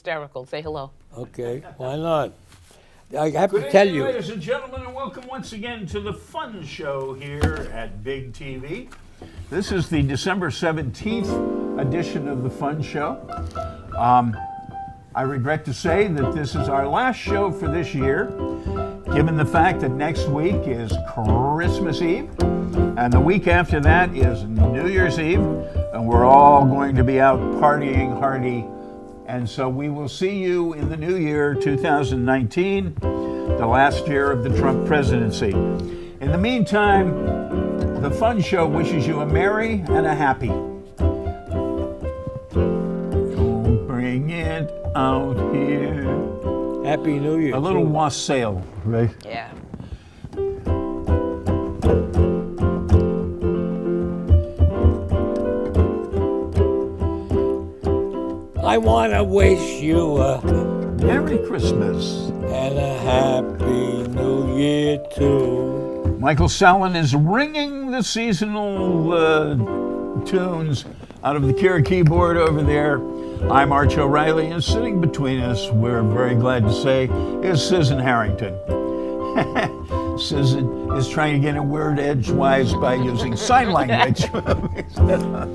hysterical. Say hello. Okay, why not? I have Good to tell evening, you. ladies and gentlemen, and welcome once again to the Fun Show here at Big TV. This is the December 17th edition of the Fun Show. I regret to say that this is our last show for this year, given the fact that next week is Christmas Eve, and the week after that is New Year's Eve, and we're all going to be out partying hardy. And so we will see you in the new year, 2019, the last year of the Trump presidency. In the meantime, the Fun Show wishes you a merry and a happy. Don't bring it out here. Happy New Year. A little too. wassail, right? Yeah. I want to wish you a Merry Christmas. and a Happy New Year too. Michael Sallin is ringing the seasonal tunes out of the Kira keyboard over there. I'm Arch O'Reilly, and sitting between us, we're very glad to say, is Susan Harrington. Susan is trying to get a word edgewise by using sign language.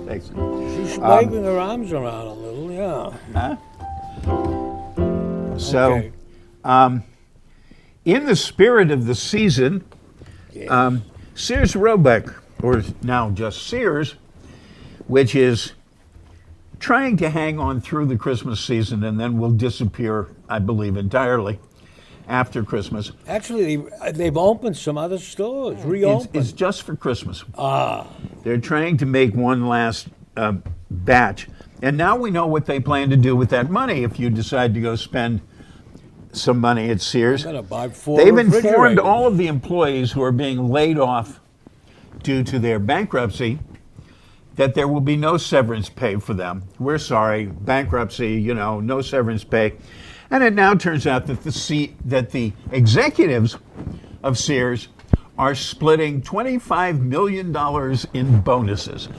Thanks. She's waving her arms around a little, yeah. So, Okay. in the spirit of the season, Yeah. Sears Roebuck, or now just Sears, which is trying to hang on through the Christmas season and then will disappear, I believe, entirely after Christmas. Actually, they've opened some other stores, reopened. It's just for Christmas. Ah, They're trying to make one last batch. And now we know what they plan to do with that money if you decide to go spend some money at Sears. I'm gonna buy 4 They've informed refrigerators. all of the employees who are being laid off due to their bankruptcy that there will be no severance pay for them. We're sorry, bankruptcy, no severance pay. And it now turns out that the executives of Sears are splitting $25 million in bonuses.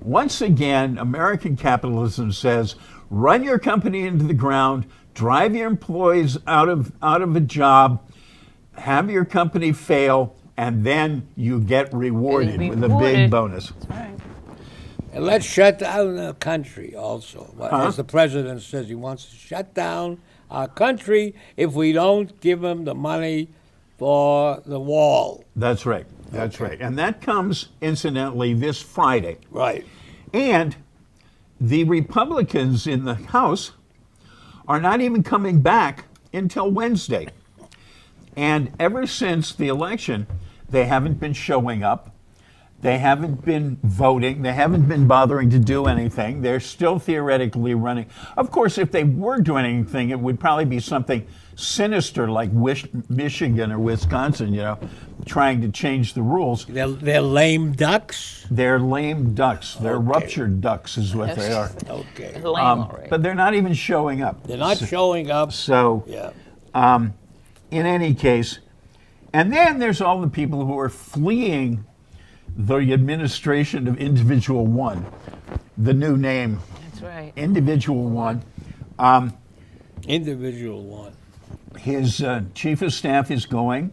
Once again, American capitalism says, run your company into the ground, drive your employees out of a job, have your company fail, and then you get rewarded with a big Rewarded. bonus. That's right. And let's shut down the country also. As the president says, he wants to shut down our country if we don't give him the money for the wall. That's right. That's right. And that comes, incidentally, this Friday. Right. And the Republicans in the House are not even coming back until Wednesday. And ever since the election, they haven't been showing up. They haven't been voting. They haven't been bothering to do anything. They're still theoretically running. Of course, if they were doing anything, it would probably be something sinister like Michigan or Wisconsin, trying to change the rules. They're lame ducks. They're lame ducks. They're Okay. ruptured ducks is what they are. Okay. Lame already. But they're not even showing up. They're not showing up. So, Yeah. in any case, and then there's all the people who are fleeing the administration of Individual One, the new name, That's right. Individual One. Individual one. His chief of staff is going.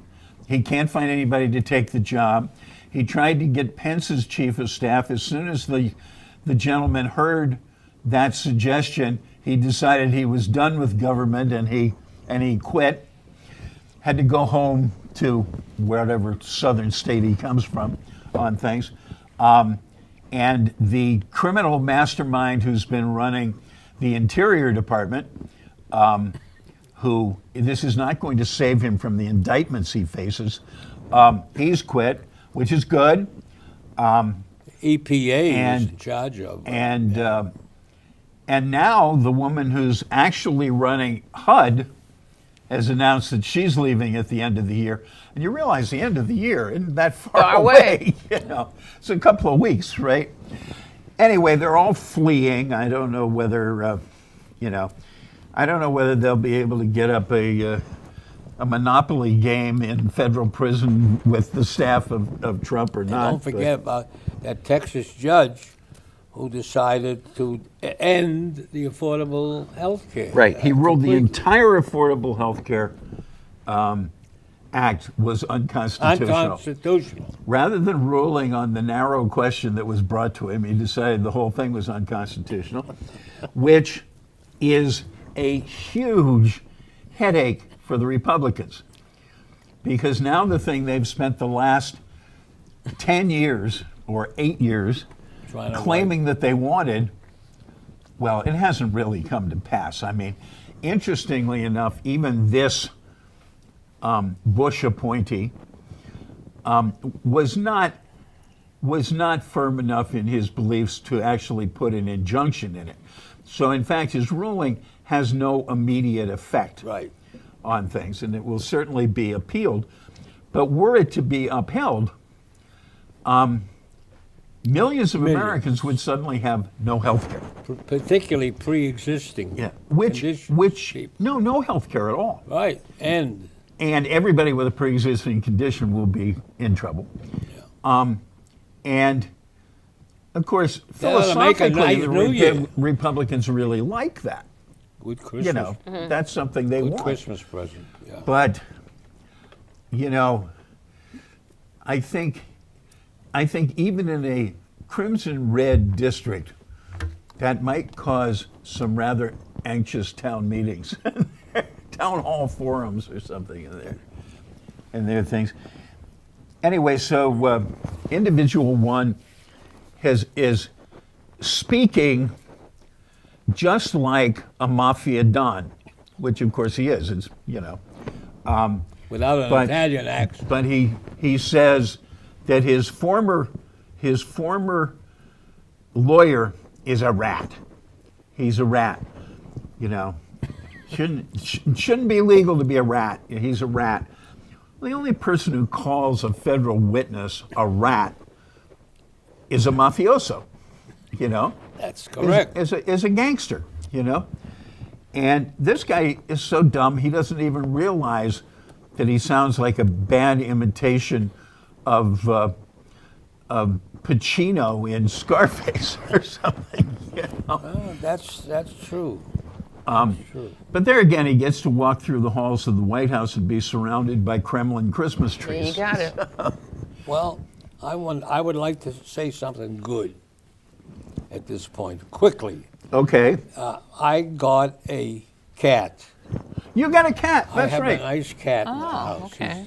He can't find anybody to take the job. He tried to get Pence's chief of staff. As soon as the gentleman heard that suggestion, he decided he was done with government and he quit. Had to go home to whatever southern state he comes from on things. And the criminal mastermind who's been running the Interior Department, who this is not going to save him from the indictments he faces, he's quit, which is good. EPA is And- in charge of. And now the woman who's actually running HUD has announced that she's leaving at the end of the year. And you realize the end of the year isn't that far Far away. It's a couple of weeks, right? Anyway, they're all fleeing. I don't know whether, I don't know whether they'll be able to get up a Monopoly game in federal prison with the staff of Trump or not. Don't forget about that Texas judge who decided to end the Affordable Health Care. Right. He ruled the completely. entire Affordable Health Care Act was unconstitutional. Unconstitutional. Rather than ruling on the narrow question that was brought to him, he decided the whole thing was unconstitutional, which is a huge headache for the Republicans. Because now the thing they've spent the last 10 years or 8 years Trying to claiming that they wanted, well, it hasn't really come to pass. I mean, interestingly enough, even this Bush appointee was not firm enough in his beliefs to actually put an injunction in it. So, in fact, his ruling has no immediate effect Right. on things, and it will certainly be appealed. But were it to be upheld, millions of Americans would suddenly have no health care. Particularly pre-existing. Which people. no health care at all. Right. And Everybody with a pre-existing condition will be in trouble. And of course, That ought to make a philosophically, nice the New Year. Republicans really like that. good Christmas. You know, that's something they good want. Christmas present. Yeah. But you know, I think even in a crimson red district, that might cause some rather anxious town meetings, town hall forums or something in there things. Anyway, so individual one is speaking just like a mafia don, which of course he is. It's Without an but- Italian accent. but he says that his former lawyer is a rat. He's a rat, you know. Shouldn't be legal to be a rat. He's a rat. The only person who calls a federal witness a rat is a mafioso, you know. That's correct. Is a gangster, you know. And this guy is so dumb he doesn't even realize that he sounds like a bad imitation of Pacino in Scarface or something. You know? Oh, that's true. True. But there again, he gets to walk through the halls of the White House and be surrounded by Kremlin Christmas Yeah, trees. you got it. Well, I would like to say something good at this point, quickly. Okay. I got a cat. You got a cat. I That's have right. a nice cat in the Oh, house. okay.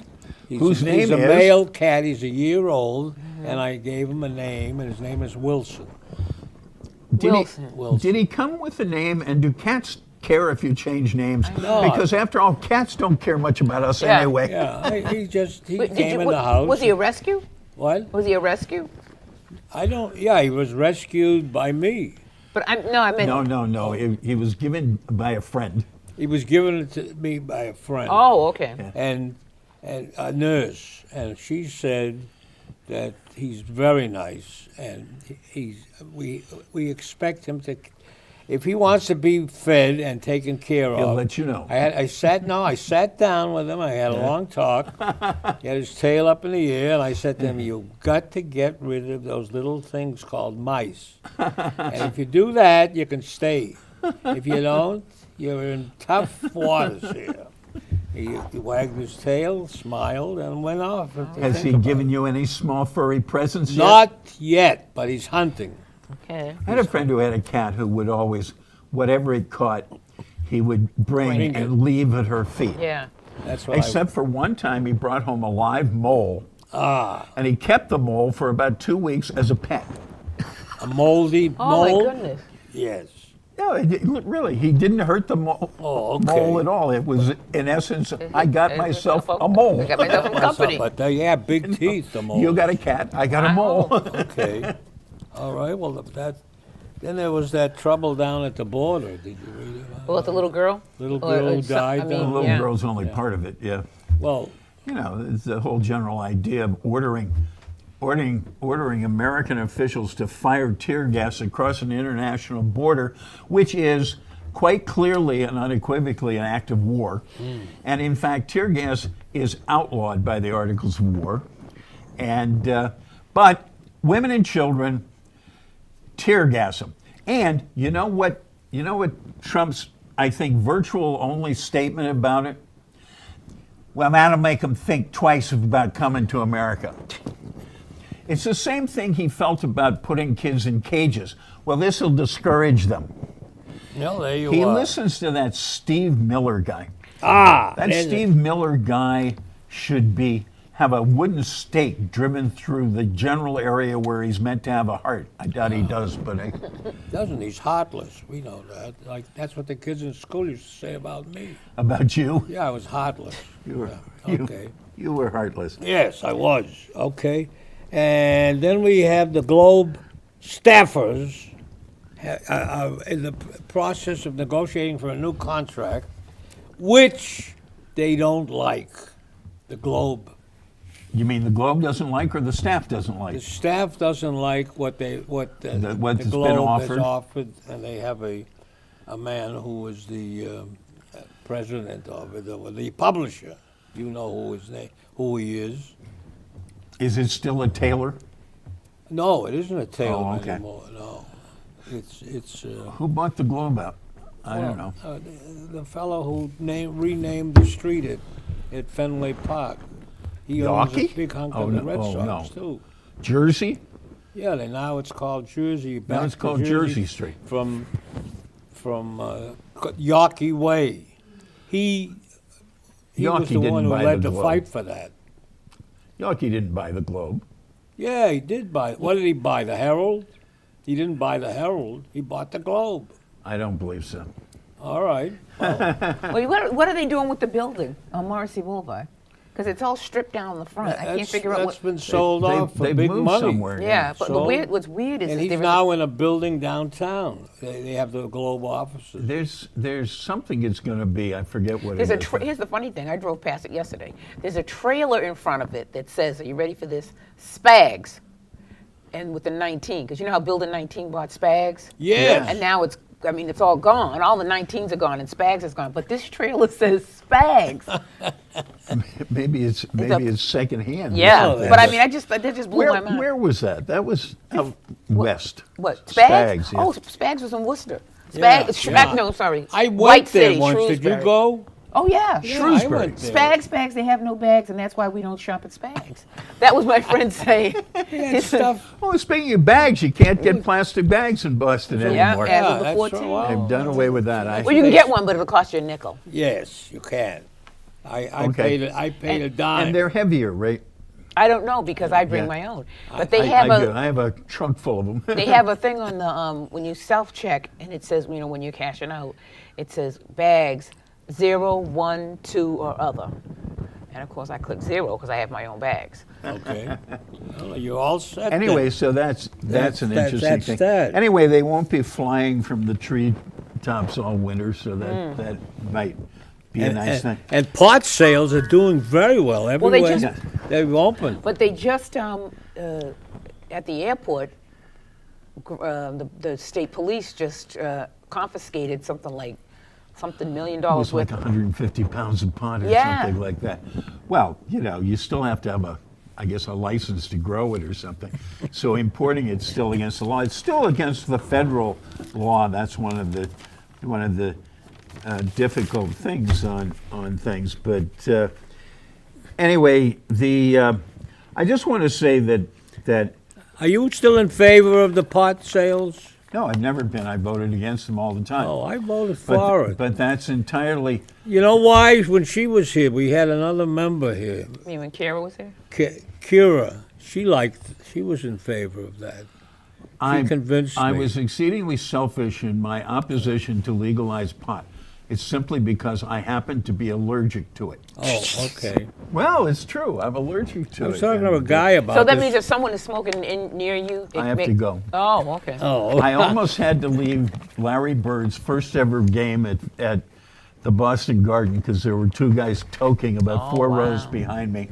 Whose name he's a is? male cat. He's a year old, and I gave him a name, and his name is Wilson. Wilson. Did he come with a name? And do cats care if you change names? know. Because after all, cats don't care much about us Yeah. anyway. Yeah, he Wait, came in the house. Was he a rescue? What? Was he a rescue? I don't. Yeah, he was rescued by me. But I meant. No. He was given by a friend. He was given it to me by a friend. Oh, okay. and a nurse, and she said that he's very nice, and we expect him to, if he wants to be fed and taken care of. He'll let you know. I sat down with him. I had a long talk. He had his tail up in the air, and I said to him, "You've got to get rid of those little things called mice, and if you do that, you can stay. If you don't, you're in tough waters here." He wagged his tail, smiled, and went off. Has he given you any small furry presents yet? Not yet, but he's hunting. Okay. I had a friend who had a cat who would always, whatever it caught, he would bring Bring and it. leave at her feet. Yeah. That's what Except for one time he brought home a live mole, I. and he kept the mole for about 2 weeks as a pet. A moldy Oh mole? my goodness. Yes. No, really, he didn't hurt the mole okay. at all. It was, in essence, I got myself a mole. I got myself some company. But yeah, big teeth, the mole. You got a cat, I got a mole. Okay. All right, well, then there was that trouble down at the border. Did you read about Well, the little girl. Little Or- girl or who some- died I down mean, The little yeah. girl's only part of it, yeah. Well, You know, it's the whole general idea of ordering American officials to fire tear gas across an international border, which is quite clearly and unequivocally an act of war. And in fact, tear gas is outlawed by the Articles of War. And but women and children, tear gas them. And you know what? You know what Trump's, I think, virtual only statement about it? Well, that'll make them think twice about coming to America. It's the same thing he felt about putting kids in cages. Well, this will discourage them. No, there you He are. listens to that Steve Miller guy. That That Steve Miller guy should have a wooden stake driven through the general area where he's meant to have a heart. I doubt he does, but doesn't. He's heartless. We know that. Like that's what the kids in school used to say about me. about you, Yeah, I was heartless. you were, Yeah, okay. you were heartless. Yes, I was. Okay. And then we have the Globe staffers in the process of negotiating for a new contract, which they don't like. The Globe. You mean the Globe doesn't like, or the staff doesn't like? The staff doesn't like what the What's the been Globe offered? has offered, and they have a man who is the president of it, the publisher. You know who he is. Is it still a Taylor? No, it isn't a Taylor Oh, okay. anymore. No, it's Who bought the Globe out? I don't know. The fellow who renamed the street at Fenway Park. He owns a Yawkey? big hunk Oh, of the no. Red Oh, Sox no. too. Jersey? Yeah, now it's called Jersey. Now back it's to called Jersey Street. From Yawkey Way. He was Yawkey the one didn't who buy led the the Globe. fight for that. Yawkey didn't buy the Globe. Yeah, he did buy. What did he buy? The Herald? He didn't buy the Herald. He bought the Globe. I don't believe so. All right. Well, what are they doing with the building on Morrissey Boulevard? Because it's all stripped down the front. I can't figure out That's what. been sold off for They've big moved money. somewhere. Yeah, but So- what's weird is And that he's there is now in a building downtown. They have the Globe offices. There's something it's going to be. I forget what There's it is. here's the funny thing. I drove past it yesterday. There's a trailer in front of it that says, "Are you ready for this? Spags," and with the 19, because you know how Building 19 bought Spags. Yes. And now it's all gone. All the 19s are gone, and Spags is gone. But this trailer says Spags. Maybe it's secondhand. or Yeah, something. but I mean, that just blew my where mind. where was that? That was out west. What, Spags? Spags, yeah. Oh, Spags was in Worcester. Yeah, Spags, yeah. no, sorry. I went White there City, once. Did you Shrewsbury. go? Oh, yeah. Yeah, I Shrewsbury. went there. Spags, they have no bags, and that's why we don't shop at Spags. That was my friend saying. Yeah, stuff. Oh, speaking of bags, you can't get plastic bags in Boston Yeah, anymore. as of Yeah, the that's 14. right. Wow. They've done away with that. Well, you can get one, but it'll cost you a nickel. Yes, you can. I Okay. paid a dime. And they're heavier, right? I don't know because I bring Yeah. my own. But they have I do. a I have a trunk full of them. they have a thing on the when you self-check and it says when you're cashing out, it says bags 0, 1, 2, or other. And of course I click 0 because I have my own bags. Okay. Well, you're all set. then. Anyway, so that's an interesting that's thing. that. Anyway, they won't be flying from the tree tops all winter, so that might be a nice thing. And pot sales are doing very well everywhere. they just- they've opened. But they just at the airport, the state police just confiscated something $1 million It was worth. like 150 pounds of pot or Yeah. something like that. Well, you still have to have a license to grow it or something. So importing it's still against the law. It's still against the federal law. That's one of the difficult things on things. But anyway, I just want to say that Are you still in favor of the pot sales? no, I've never been. I voted against them all the time. Oh, I voted for it. But that's entirely. You know why? When she was here, we had another member here, I mean, when Kara was there? Kira. She was in favor of that. Convinced I me. was exceedingly selfish in my opposition to legalize pot. It's simply because I happen to be allergic to it. Oh, okay. Well, it's true. I'm allergic to I it. was talking to a guy about So that this. means if someone is smoking near you, I have to go. Oh, okay. Oh, I almost had to leave Larry Bird's first ever game at the Boston Garden because there were two guys toking about 4 rows behind me.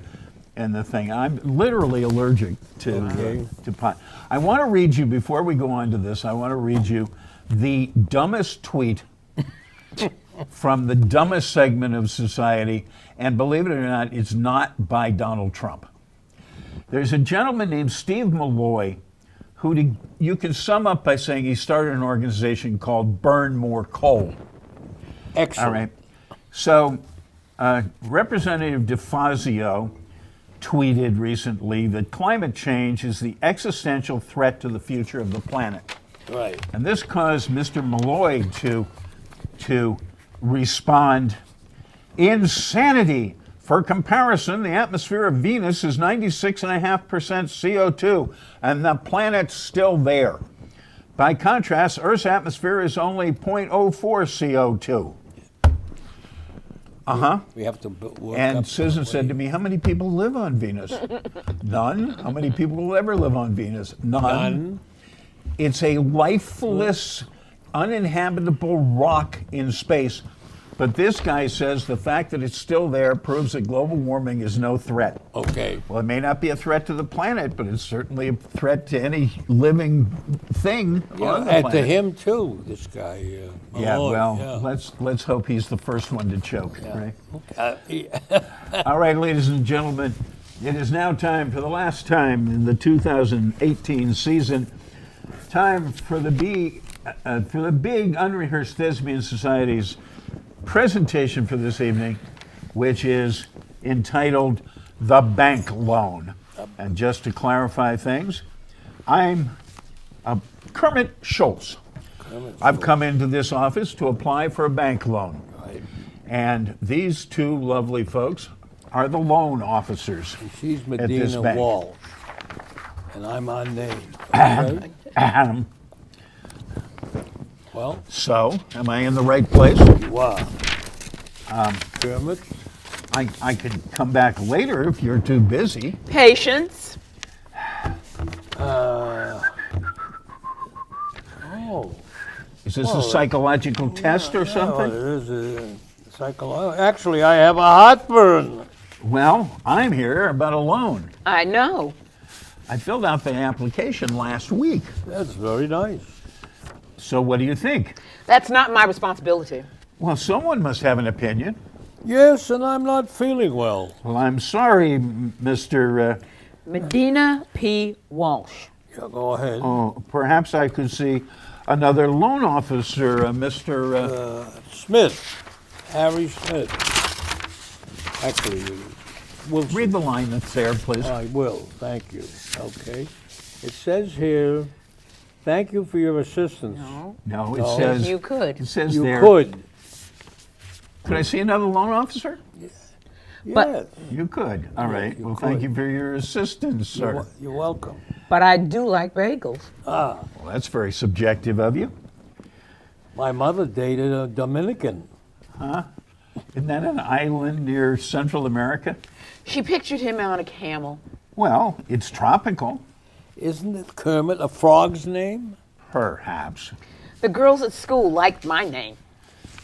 And the thing, I'm literally allergic to pot. I want to read you, before we go on to this, I want to read you the dumbest tweet from the dumbest segment of society, and believe it or not, it's not by Donald Trump. There's a gentleman named Steve Malloy you can sum up by saying he started an organization called Burn More Coal. Excellent. All right. So, Representative DeFazio tweeted recently that climate change is the existential threat to the future of the planet. Right. And this caused Mr. Malloy to respond, insanity. For comparison, the atmosphere of Venus is 96.5% CO2, and the planet's still there. By contrast, Earth's atmosphere is only 0.04 CO2. We have to work And up Susan that said way. to me, how many people live on Venus? None. How many people will ever live on Venus? None. It's a lifeless, uninhabitable rock in space. But this guy says the fact that it's still there proves that global warming is no threat. Okay. Well, it may not be a threat to the planet, but it's certainly a threat to any living thing on the And to planet. him too, this guy. Yeah, Malloy, well, let's hope he's the first one to choke, right? yeah. All right, ladies and gentlemen, it is now time, for the last time in the 2018 season, time for the big Unrehearsed Thespian Society's presentation for this evening, which is entitled The Bank Loan. And just to clarify things, I'm Kermit Schultz. I've come into this office to apply for a bank loan. Right. And these two lovely folks are the loan officers. She's At this Medina bank. Walsh, and I'm on name. Okay? Well, So, am I in the right place? you are. Kermit. I can come back later if you're too busy. Patience. Oh. Is this Well, a psychological test or Yeah, something? well, it is a Actually, I have a heartburn. Well, I'm here about a loan. I know. I filled out the application last week. That's very nice. So, what do you think? That's not my responsibility. Well, someone must have an opinion. Yes, and I'm not feeling well. Well, I'm sorry, Mr. Medina P. Walsh. Yeah, go ahead. Perhaps I could see another loan officer, Mr. Smith. Harry Smith. Actually, we'll Read the line that's there, please. I will, thank you. Okay. It says here, thank you for your assistance. No, it No. says. You could. It says You there. could. Could I see another loan officer? But- Yes. You could. All right. you Well, thank could. you for your assistance, sir. You're welcome. But I do like bagels. Well, that's very subjective of you. My mother dated a Dominican. Isn't that an island near Central America? She pictured him on a camel. Well, it's tropical, Isn't it Kermit a frog's name? perhaps. The girls at school liked my name.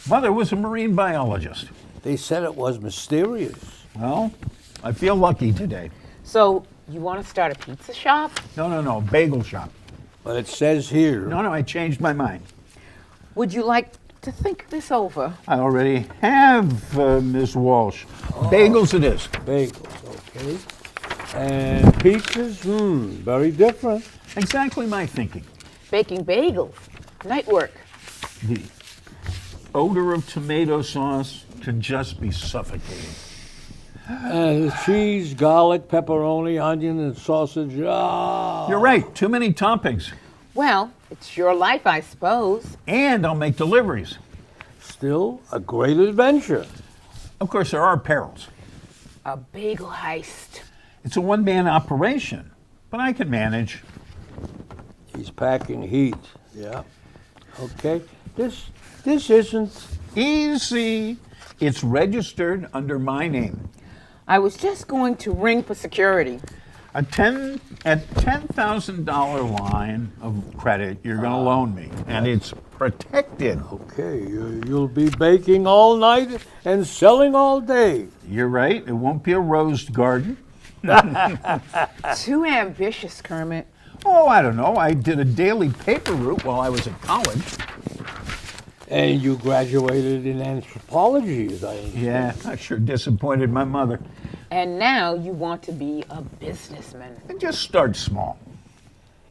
Mother was a marine biologist. They said it was mysterious. Well, I feel lucky today. So, you want to start a pizza shop? No, bagel shop. But it says here, No, I changed my mind. Would you like to think this over? I already have, Miss Walsh. Bagels it is. bagels, okay? And pizzas, very different. Exactly my thinking. Baking bagels. Night work. The odor of tomato sauce can just be suffocating. Cheese, garlic, pepperoni, onion, and sausage. You're right, too many toppings. Well, it's your life, I suppose. And I'll make deliveries. Still a great adventure. Of course, there are perils. A bagel heist. It's a one-man operation, but I can manage. He's packing heat. Yeah. Okay. This isn't. Easy. It's registered under my name. I was just going to ring for security. A $10,000 line of credit you're going to loan me, and it's protected. Okay. You'll be baking all night and selling all day. You're right. It won't be a rose garden. Too ambitious, Kermit. Oh, I don't know. I did a daily paper route while I was at college. And you graduated in anthropology, as I understand. Yeah, I sure disappointed my mother. And now you want to be a businessman. And just start small.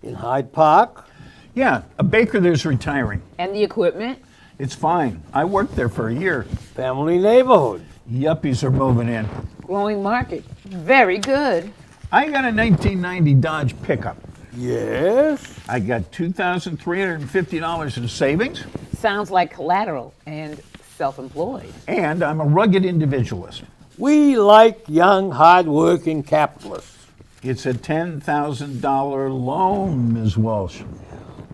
In Hyde Park? Yeah, a baker there's retiring. And the equipment? It's fine. I worked there for a year. Family neighborhood. Yuppies are moving in. Growing market. Very good. I got a 1990 Dodge pickup. Yes. I got $2,350 in savings, Sounds like collateral and self-employed. and I'm a rugged individualist. We like young, hard-working capitalists. It's a $10,000 loan, Ms. Walsh,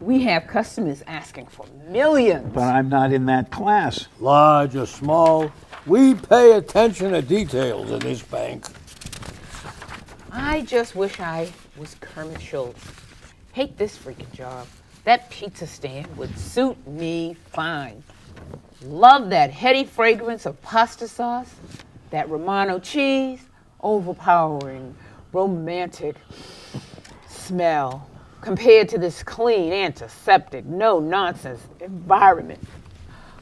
We have customers asking for millions. but I'm not in that class. Large or small, we pay attention to details in this bank. I just wish I was Kermit Schultz. Hate this freaking job. That pizza stand would suit me fine. Love that heady fragrance of pasta sauce, that Romano cheese, overpowering, romantic smell compared to this clean, antiseptic, no nonsense environment.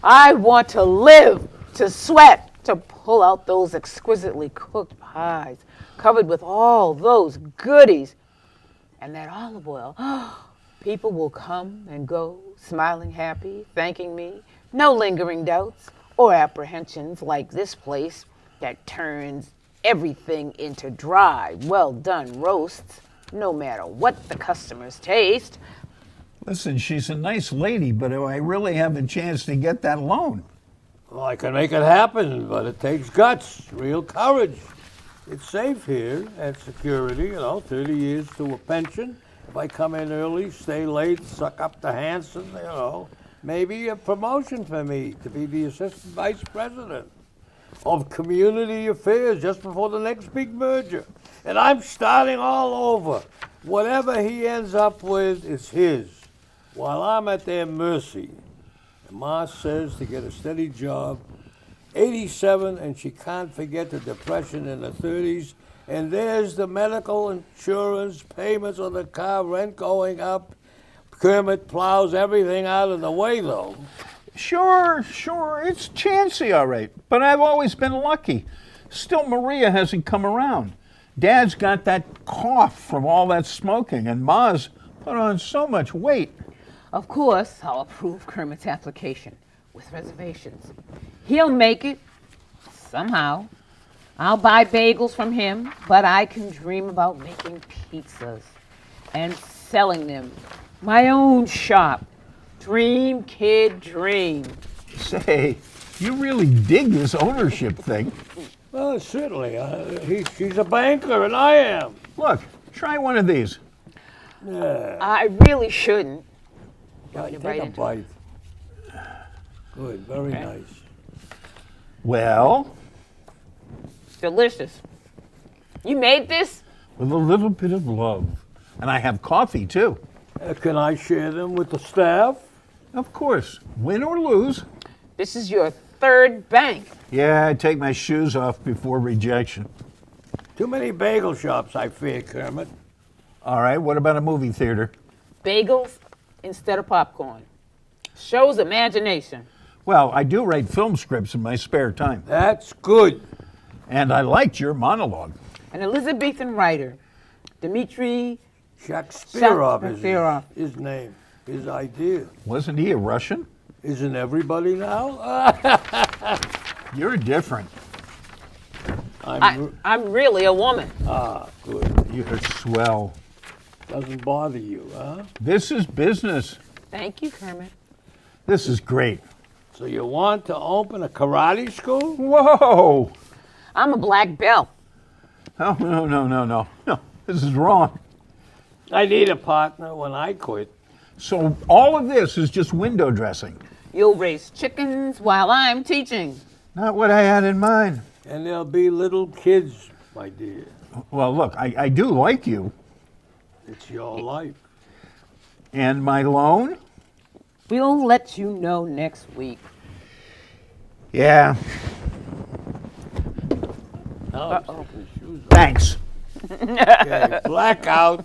I want to live, to sweat, to pull out those exquisitely cooked pies covered with all those goodies and that olive oil. People will come and go, smiling happy, thanking me. No lingering doubts or apprehensions like this place that turns everything into dry, well done roasts, no matter what the customers taste. Listen, she's a nice lady, but do I really have a chance to get that loan? Well, I can make it happen, but it takes guts, real courage. It's safe here at security, 30 years to a pension. If I come in early, stay late, suck up the Hanson, maybe a promotion for me to be the assistant vice president of community affairs just before the next big merger. And I'm starting all over. Whatever he ends up with is his, while I'm at their mercy. And Ma says to get a steady job, 87, and she can't forget the depression in the 30s. And there's the medical insurance payments on the car, rent going up. Kermit plows everything out of the way, though. Sure, it's chancy, all right, but I've always been lucky. Still, Maria hasn't come around. Dad's got that cough from all that smoking, and Ma's put on so much weight. Of course, I'll approve Kermit's application with reservations. He'll make it somehow. I'll buy bagels from him, but I can dream about making pizzas and selling them. My own shop. Dream, kid, dream. Say, you really dig this ownership thing. Well, certainly. She's a banker, and I am. Look, try one of these. Yeah. I really shouldn't. Take right a into bite. Good, very Okay. nice. Well, Delicious. You made this? with a little bit of love. And I have coffee, too. Can I share them with the staff? Of course, win or lose. This is your third bank. Yeah, I take my shoes off before rejection. Too many bagel shops, I fear, Kermit. All right, what about a movie theater? Bagels instead of popcorn. Shows imagination. Well, I do write film scripts in my spare time. That's good. And I liked your monologue. An Elizabethan writer, Dmitri. Shakespeare is Shakespeare. his name, his idea. Wasn't he a Russian? Isn't everybody now? You're different. I'm really a woman. Good. You're swell. Doesn't bother you, huh? This is business. Thank you, Kermit. This is great. So you want to open a karate school? Whoa! I'm a black belt. Oh, no. No, this is wrong. I need a partner when I quit. So all of this is just window dressing. You'll raise chickens while I'm teaching. Not what I had in mind. And there'll be little kids, my dear. Well, look, I do like you. It's your life. And my loan? We'll let you know next week. Yeah, Now I'm taking the shoes off. thanks. Okay, blackout.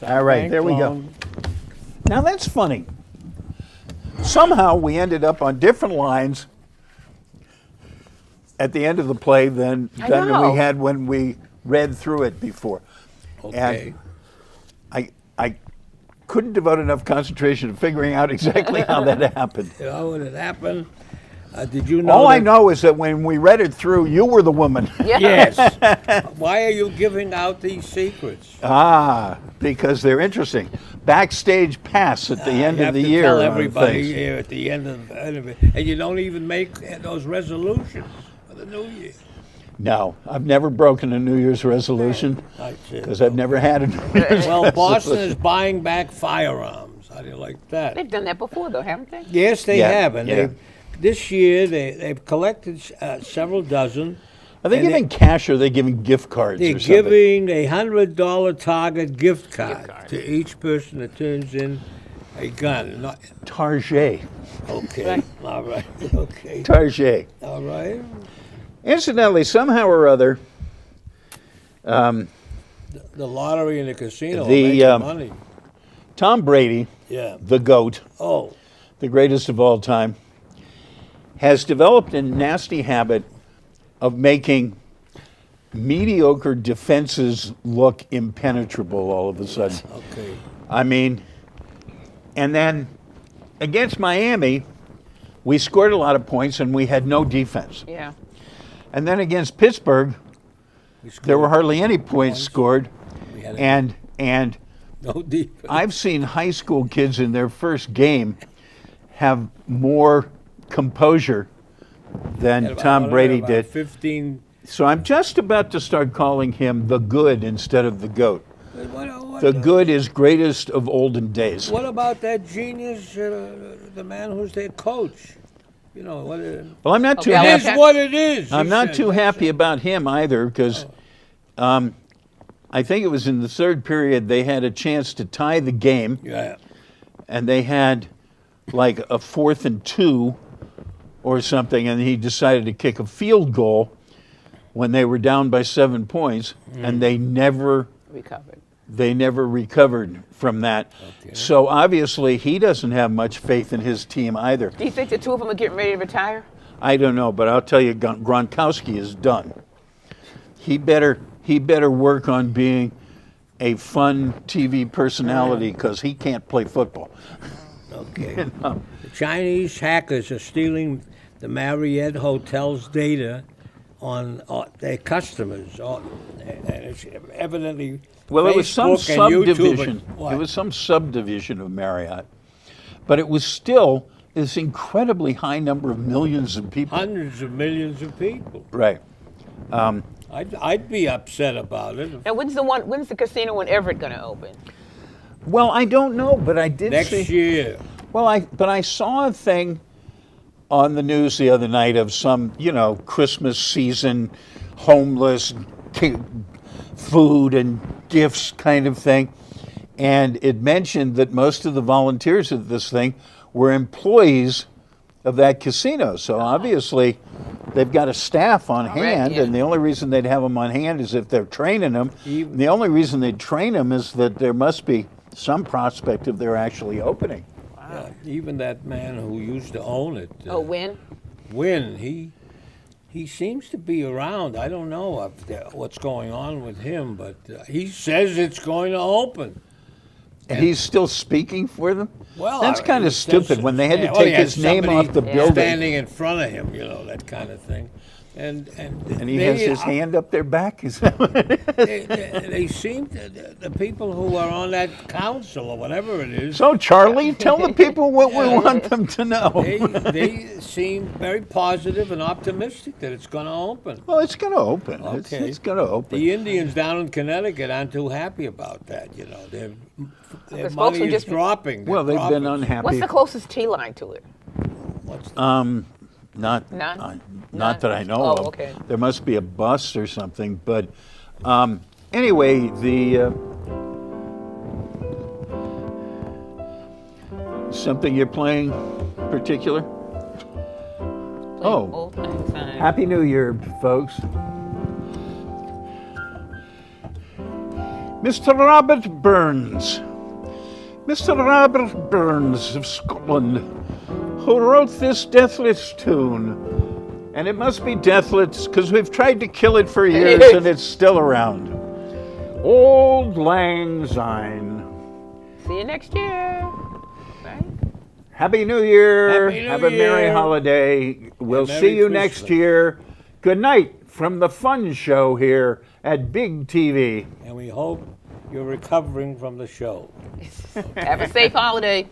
All right, there we go. Now that's funny. Somehow we ended up on different lines at the end of the play than I know. we had when we read through it before. Okay. I couldn't devote enough concentration to figuring out exactly how that happened. You know what had happened? Did you know? All I that- know is that when we read it through, you were the woman. Yeah. Yes. Why are you giving out these secrets? Because they're interesting. Backstage pass at the end You of have the to year. tell on everybody things. here at the end of it, and you don't even make those resolutions for the new year. No, I've never broken a New Year's resolution That's it. because I've never had a New Year's Well, Boston resolution. is buying back firearms. How do you like that? They've done that before, though, haven't they? Yes, they Yeah, have, and yeah. this year they've collected several dozen. Are they and giving cash or are they giving gift cards They're or something? giving a $100 Target gift card card. to each person that turns in a gun. Not, Target. okay, all right, okay, Target. all right. Incidentally, somehow or other, The lottery and the casino The, make money. Tom Brady, Yeah. the GOAT, Oh, the greatest of all time, has developed a nasty habit of making mediocre defenses look impenetrable all of a sudden. okay. I mean, and then against Miami, we scored a lot of points and we had no defense. Yeah. And then against Pittsburgh, there were hardly any points scored. We had And no defense. I've seen high school kids in their first game have more composure than Tom Brady About did. 15. So I'm just about to start calling him the good instead of the GOAT. What, The good is greatest of olden days. What about that genius, the man who's their coach? You know what? Well, I'm not too Okay, It is happy. what it is. I'm he not said. too happy about him either because I think it was in the third period they had a chance to tie the game Yeah. and they had like a 4th and 2 or something, and he decided to kick a field goal when they were down by 7 points, and they never Recovered. from that. So obviously he doesn't have much faith in his team either. Do you think the two of them are getting ready to retire? I don't know, but I'll tell you, Gronkowski is done. He better work on being a fun TV personality because he can't play football. Okay. The Chinese hackers are stealing the Marriott Hotel's data on their customers. And it's evidently Well, it was some Facebook and YouTube subdivision. and- what? It was some subdivision of Marriott, but it was still this incredibly high number of millions of people. Hundreds of millions of people. Right. I'd be upset about it. Now, when's the casino in Everett going to open? Well, I don't know, but I did Next see. year. Well, I saw a thing on the news the other night of some, Christmas season homeless food and gifts kind of thing. And it mentioned that most of the volunteers of this thing were employees of that casino. So obviously they've got a staff on hand, yeah. and the only reason they'd have them on hand is if they're training them. Even- The only reason they'd train them is that there must be some prospect of their actually opening. Yeah, even that man who used to own it, When? Wynn, he seems to be around. I don't know what's going on with him, but he says it's going to open. And he's still speaking for them? Well, That's kind of he stupid says- when they had to well, he take has his name somebody off the building. standing in front of him, that kind of thing. And And he has his hand up their back? Is that what it is? They seem to, the people who are on that council or whatever it is. So, Charlie, tell the people what we want them to know. They seem very positive and optimistic that it's going to open. Well, it's going to open. Okay. It's going to open. The Indians down in Connecticut aren't too happy about that. Their Because folks money are is just- dropping. Well, they've been profits. unhappy. What's the closest T line to it? Not, None? not that I know Oh, of. okay. There must be a bus or something. But anyway, the something you're playing particular? Oh. Old Lang Syne. Happy New Year, folks. Mr. Robert Burns. Mr. Robert Burns of Scotland, who wrote this deathless tune. And it must be deathless because we've tried to kill it for years and it's still around. Old Lang Syne. See you next year. Right? Happy New Year. Happy New Have a merry Year. holiday. We'll And Merry see you next Christmas. year. Good night from the Fun Show here at Big TV. And we hope you're recovering from the show. Have a safe holiday.